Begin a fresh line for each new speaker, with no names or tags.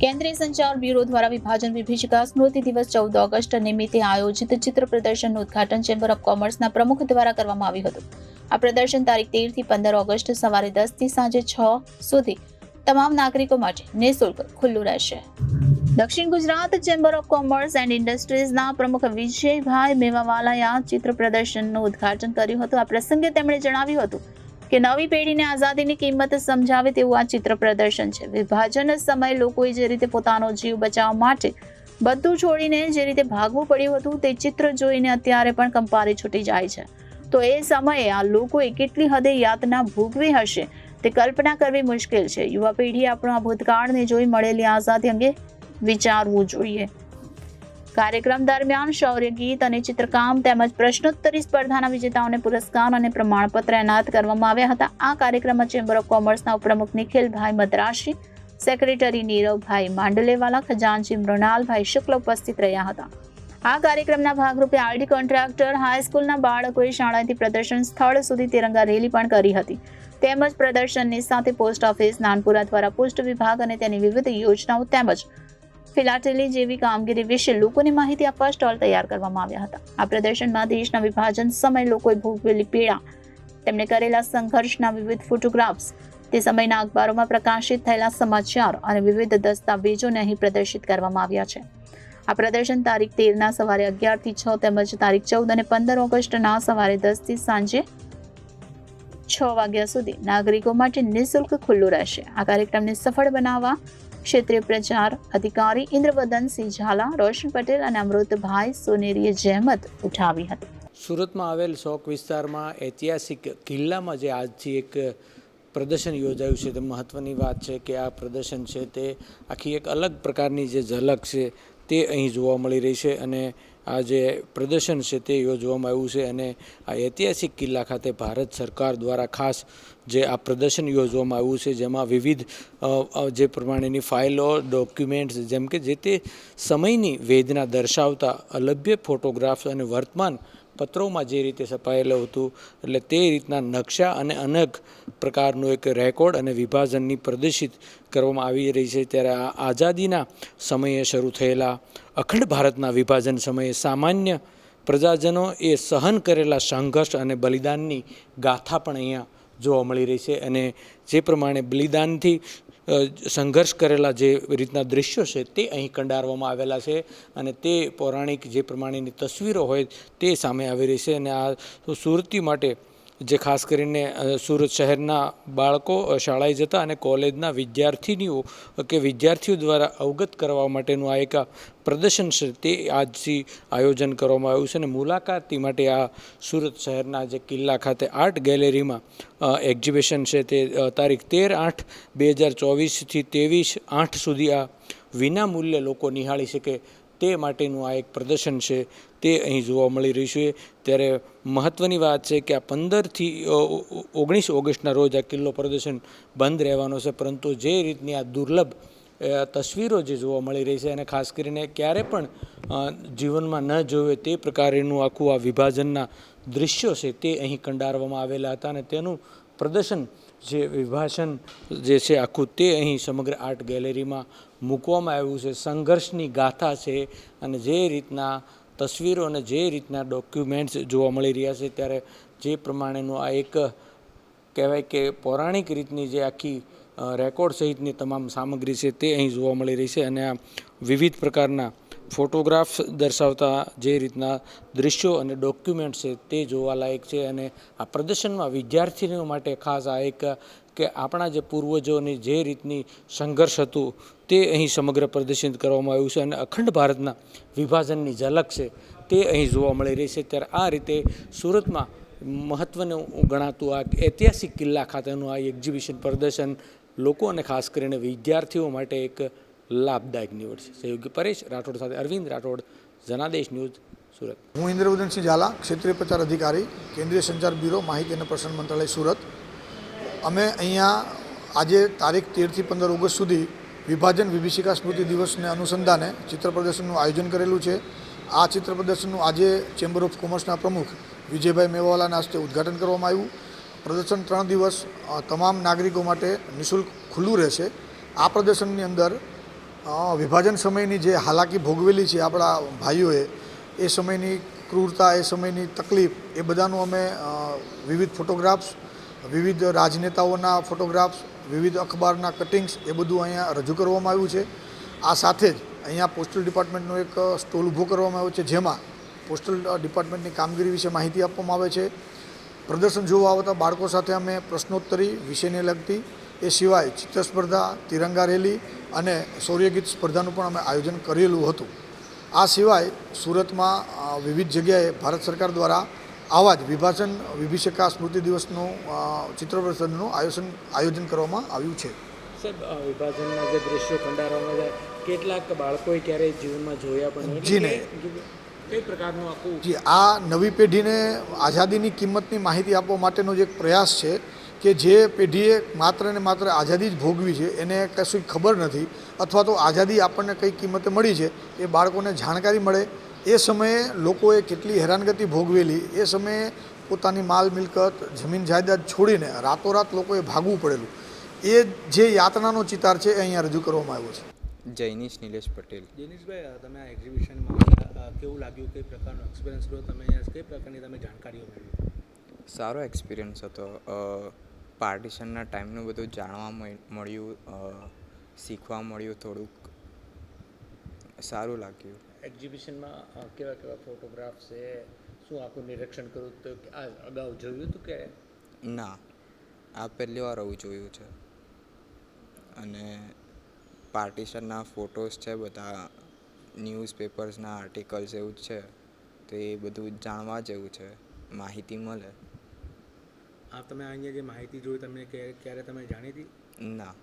કેન્દ્રીય સંચાર બ્યુરો દ્વારા વિભાજન વિભીષિકા સ્મૃતિ દિવસ 14 ઓગસ્ટ નિમિત્તે આયોજિત ચિત્ર પ્રદર્શનનું ઉદ્ઘાટન ચેમ્બર ઓફ કોમર્સના પ્રમુખ દ્વારા કરવામાં આવ્યું હતું. આ પ્રદર્શન તારીખ 13 થી 15 ઓગસ્ટ સવારે 10 થી સાંજે 6 સુધી તમામ નાગરિકો માટે નિઃશુલ્ક ખુલ્લું રહેશે. દક્ષિણ Gujarat chamber of commerce and ઇન્ડસ્ટ્રીઝના પ્રમુખ વિજયભાઈ મેવાવાલાએ આ ચિત્ર પ્રદર્શનનું ઉદ્ઘાટન કર્યું હતું. આ પ્રસંગે તેમણે જણાવ્યું હતું કે નવી પેઢીને આઝાદીની કિંમત સમજાવે તેવું આ ચિત્ર પ્રદર્શન છે. વિભાજન સમયે લોકોએ જે રીતે પોતાનો જીવ બચાવવા માટે બધું છોડીને જે રીતે ભાગવું પડ્યું હતું તે ચિત્ર જોઈને અત્યારે પણ કંપારી છૂટી જાય છે. તો એ સમયે આ લોકોએ કેટલી હદે યાતના ભોગવી હશે તે કલ્પના કરવી મુશ્કેલ છે. યુવા પેઢીએ આપણા ભૂતકાળને જોઈ મળેલી આઝાદી અંગે વિચારવું જોઈએ. કાર્યક્રમ દરમિયાન શૌર્ય ગીત અને ચિત્રકામ તેમજ પ્રશ્નોત્તરી સ્પર્ધાના વિજેતાઓને પુરસ્કાર અને પ્રમાણપત્ર એનાયત કરવામાં આવ્યા હતા. આ કાર્યક્રમમાં ચેમ્બર ઓફ કોમર્સના ઉપપ્રમુખ નિખિલભાઈ મદ્રાસી, સેક્રેટરી નીરવભાઈ માંડલેવાલા, ખજાનચી મૃણાલભાઈ શુક્લ ઉપસ્થિત રહ્યા હતા. આ કાર્યક્રમના ભાગરૂપે આરડી કોન્ટ્રાક્ટર હાઈસ્કૂલના બાળકોએ શાળાથી પ્રદર્શન સ્થળ સુધી તિરંગા રેલી પણ કરી હતી. તેમજ પ્રદર્શનની સાથે પોસ્ટ ઓફિસ નાનપુરા દ્વારા પોસ્ટ વિભાગ અને તેની વિવિધ યોજનાઓ તેમજ ફિલાટેલી જેવી કામગીરી વિશે લોકોને માહિતી આપવા સ્ટોલ તૈયાર કરવામાં આવ્યા હતા. આ પ્રદર્શનમાં દેશના વિભાજન સમયે લોકોએ ભોગવેલી પીડા, તેમણે કરેલા સંઘર્ષના વિવિધ ફોટોગ્રાફ્સ, તે સમયના અખબારોમાં પ્રકાશિત થયેલા સમાચાર અને વિવિધ દસ્તાવેજોને અહીં પ્રદર્શિત કરવામાં આવ્યા છે. આ પ્રદર્શન તારીખ 13ના સવારે 11 થી 6 તેમજ તારીખ 14 અને 15 ઓગસ્ટના સવારે 10 થી સાંજે 6 વાગ્યા સુધી નાગરિકો માટે નિઃશુલ્ક ખુલ્લું રહેશે. આ કાર્યક્રમને સફળ બનાવવા ક્ષેત્રીય પ્રચાર અધિકારી ઇન્દ્રવદનસિંહ ઝાલા, રોશન પટેલ અને અમૃતભાઈ સોનેરીએ જહેમત ઉઠાવી હતી.
સુરતમાં આવેલ શોક વિસ્તારમાં ઐતિહાસિક કિલ્લામાં જે આજથી એક પ્રદર્શન યોજાયું છે તે મહત્ત્વની વાત છે કે આ પ્રદર્શન છે તે આખી એક અલગ પ્રકારની જે ઝલક છે તે અહીં જોવા મળી રહી છે અને આ જે પ્રદર્શન છે તે યોજવામાં આવ્યું છે અને આ ઐતિહાસિક કિલ્લા ખાતે ભારત સરકાર દ્વારા ખાસ જે આ પ્રદર્શન યોજવામાં આવ્યું છે જેમાં વિવિધ જે પ્રમાણેની ફાઇલો, ડોક્યુમેન્ટ્સ જેમ કે જે તે સમયની વેદના દર્શાવતા અલભ્ય ફોટોગ્રાફ્સ અને વર્તમાન પત્રોમાં જે રીતે છપાયેલું હતું એટલે તે રીતના નકશા અને અનેક પ્રકારનું એક રેકોર્ડ અને વિભાજનની પ્રદર્શિત કરવામાં આવી રહી છે. ત્યારે આ આઝાદીના સમયે શરૂ થયેલા અખંડ ભારતના વિભાજન સમયે સામાન્ય પ્રજાજનો એ સહન કરેલા સંઘર્ષ અને બલિદાનની ગાથા પણ અહીંયા જોવા મળી રહી છે અને જે પ્રમાણે બલિદાનથી સંઘર્ષ કરેલા જે રીતના દૃશ્યો છે તે અહીં કંડારવામાં આવેલા છે અને તે પૌરાણિક જે પ્રમાણેની તસવીરો હોય તે સામે આવી રહી છે. અને આ સુરતી માટે જે ખાસ કરીને સુરત શહેરના બાળકો શાળાએ જતા અને કોલેજના વિદ્યાર્થીઓ દ્વારા અવગત કરવા માટેનું આ એક પ્રદર્શન છે તે આજથી આયોજન કરવામાં આવ્યું છે અને મુલાકાતી માટે આ સુરત શહેરના જે કિલ્લા ખાતે આર્ટ ગેલેરીમાં એક્ઝિબિશન છે તે તારીખ 13/8/2024 થી 23/8 સુધી આ વિના મૂલ્યે લોકો નિહાળી શકે તે માટેનું આ એક પ્રદર્શન છે તે અહીં જોવા મળી રહ્યું છે. ત્યારે મહત્ત્વની વાત છે કે આ 15 થી 19 ઓગસ્ટના રોજ આ કિલ્લો પ્રદર્શન બંધ રહેવાનો છે, પરંતુ જે રીતની આ દુર્લભ તસવીરો જે જોવા મળી રહી છે અને ખાસ કરીને ક્યારે પણ જીવનમાં ન જોવે તે પ્રકારનું આખું આ વિભાજનના દૃશ્યો છે તે અહીં કંડારવામાં આવેલા હતા અને તેનું પ્રદર્શન જે વિભાજન જે છે આખું તે અહીં સમગ્ર આર્ટ ગેલેરીમાં મૂકવામાં આવ્યું છે. સંઘર્ષની ગાથા છે અને જે રીતના તસવીરો અને જે રીતના ડોક્યુમેન્ટ્સ જોવા મળી રહ્યા છે ત્યારે જે પ્રમાણેનું આ એક કહેવાય કે પૌરાણિક રીતની જે આખી રેકોર્ડ સહિતની તમામ સામગ્રી છે તે અહીં જોવા મળી રહી છે અને આ વિવિધ પ્રકારના ફોટોગ્રાફ્સ દર્શાવતા જે રીતના દૃશ્યો અને ડોક્યુમેન્ટ્સ છે તે જોવાલાયક છે. અને આ પ્રદર્શનમાં વિદ્યાર્થીઓ માટે ખાસ આ એક કે આપણા જે પૂર્વજોની જે રીતની સંઘર્ષ હતું તે અહીં સમગ્ર પ્રદર્શિત કરવામાં આવ્યું છે અને અખંડ ભારતના વિભાજનની ઝલક છે તે અહીં જોવા મળી રહી છે. ત્યારે આ રીતે સુરતમાં મહત્ત્વનું ગણાતું આ ઐતિહાસિક કિલ્લા ખાતેનું આ એક્ઝિબિશન પ્રદર્શન લોકો અને ખાસ કરીને વિદ્યાર્થીઓ માટે એક લાભદાયક નીવડશે. સહયોગી પરેશ રાઠોડ સાથે અરવિંદ રાઠોડ, જનાદેશ ન્યૂઝ, સુરત.
હું ઇન્દ્રવદનસિંહ ઝાલા, ક્ષેત્રીય પ્રચાર અધિકારી, કેન્દ્રીય સંચાર બ્યુરો, માહિતી અને પ્રસારણ મંત્રાલય, સુરત. અમે અહીંયા આજે તારીખ 13 થી 15 ઓગસ્ટ સુધી વિભાજન વિભીષિકા સ્મૃતિ દિવસને અનુસંધાને ચિત્ર પ્રદર્શનનું આયોજન કરેલું છે. આ ચિત્ર પ્રદર્શનનું આજે ચેમ્બર ઓફ કોમર્સના પ્રમુખ વિજયભાઈ મેવાવાલાના હસ્તે ઉદ્ઘાટન કરવામાં આવ્યું. પ્રદર્શન 3 દિવસ તમામ નાગરિકો માટે નિઃશુલ્ક ખુલ્લું રહેશે. આ પ્રદર્શનની અંદર વિભાજન સમયની જે હાલાકી ભોગવેલી છે આપણા ભાઈઓએ, એ સમયની ક્રૂરતા, એ સમયની તકલીફ, એ બધાનું અમે વિવિધ ફોટોગ્રાફ્સ, વિવિધ રાજનેતાઓના ફોટોગ્રાફ્સ, વિવિધ અખબારના કટિંગ્સ, એ બધું અહીંયા રજૂ કરવામાં આવ્યું છે. આ સાથે જ અહીંયા પોસ્ટલ ડિપાર્ટમેન્ટનો એક સ્ટોલ ઊભો કરવામાં આવ્યો છે, જેમાં પોસ્ટલ ડિપાર્ટમેન્ટની કામગીરી વિશે માહિતી આપવામાં આવે છે. પ્રદર્શન જોવા આવતા બાળકો સાથે અમે પ્રશ્નોત્તરી વિષયને લગતી, એ સિવાય ચિત્ર સ્પર્ધા, તિરંગા રેલી અને શૌર્યગીત સ્પર્ધાનું પણ અમે આયોજન કરેલું હતું. આ સિવાય સુરતમાં વિવિધ જગ્યાએ ભારત સરકાર દ્વારા આવા જ વિભાજન વિભીષિકા સ્મૃતિ દિવસનું ચિત્ર પ્રદર્શનનું આયોજન કરવામાં આવ્યું છે.
સાહેબ, વિભાજનના જે દ્રશ્યો કંડારવામાં જાય, કેટલાક બાળકોએ ક્યારેય જીવનમાં જોયા પણ નથી.
જી નહીં.
કઈ પ્રકારનું આખું
જી, આ નવી પેઢીને આઝાદીની કિંમતની માહિતી આપવા માટેનો જ એક પ્રયાસ છે કે જે પેઢીએ માત્ર ને માત્ર આઝાદી જ ભોગવી છે, એને કશું ખબર નથી, અથવા તો આઝાદી આપણને કઈ કિંમતે મળી છે એ બાળકોને જાણકારી મળે. એ સમયે લોકોએ કેટલી હેરાનગતિ ભોગવેલી, એ સમયે પોતાની માલ મિલકત, જમીન જાયદાદ છોડીને રાતોરાત લોકોએ ભાગવું પડેલું, એ જે યાતનાનો ચિતાર છે એ અહીંયા રજૂ કરવામાં આવ્યો છે.
જૈનિશ નિલેશ પટેલ.
જૈનિશભાઈ, તમે આ એક્ઝિબિશનમાં કેવું લાગ્યું, કઈ પ્રકારનો એક્સપિરિયન્સ રહ્યો, તમે અહીંયા કઈ પ્રકારની તમે જાણકારીઓ મેળવી?
સારો એક્સપિરિયન્સ હતો. પાર્ટિશનના ટાઈમનું બધું જાણવા મળ્યું, શીખવા મળ્યું, થોડુંક સારું લાગ્યું.
એક્ઝિબિશનમાં કેવા કેવા ફોટોગ્રાફ્સ છે, શું આખું નિરીક્ષણ કર્યું તો આ અગાઉ જોયું હતું કે?
ના, આ પહેલી વાર આવું જોયું છે. અને પાર્ટિશનના ફોટોસ છે, બધા ન્યૂઝપેપર્સના આર્ટિકલ્સ એવું જ છે, તો એ બધું જાણવા જેવું છે, માહિતી મળે.
તમે અહીંયા જે માહિતી જોઈ, તમને ક્યારે તમે જાણી હતી?
ના.